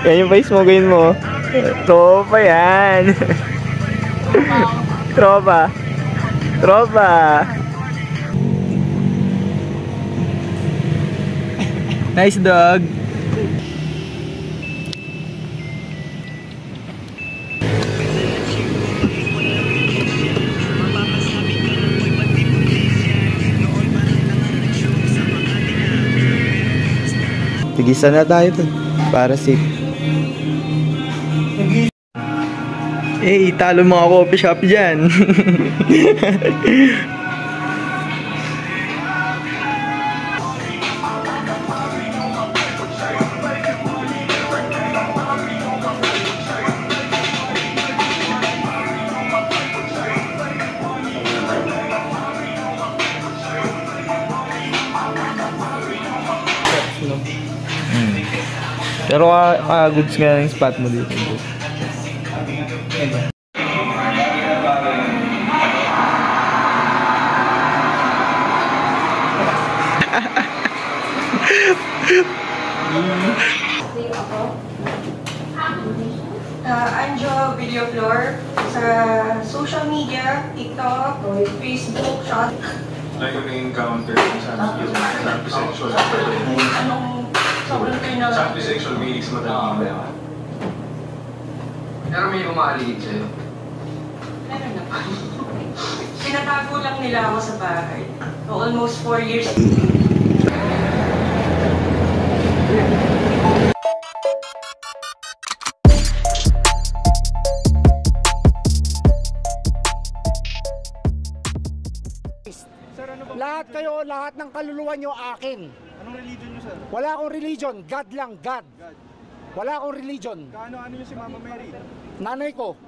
Yan yung face mo, gawin mo. Tropa yan. Tropa. Tropa. Nice dog. Tigisan na tayo dun para safe. Eh, talo mga coffee shop dyan. Pero goods nga yung spot mo dito. Anjo Video Floor sa social media, TikTok, Facebook, shot. Like yung encounter sa sexual Anong sobrang kayo na sa sexual meetings madaling ba? Pero may umaaligid sa'yo? Meron na pa. Sinatago lang nila ako sa bahay. So, almost 4 years. Lahat kayo, lahat ng kaluluwa nyo akin. Anong religion nyo, sir? Wala akong religion, God lang, God. God. Wala akong religion. Kaano-ano nyo si Mama Mary? Nanay ko.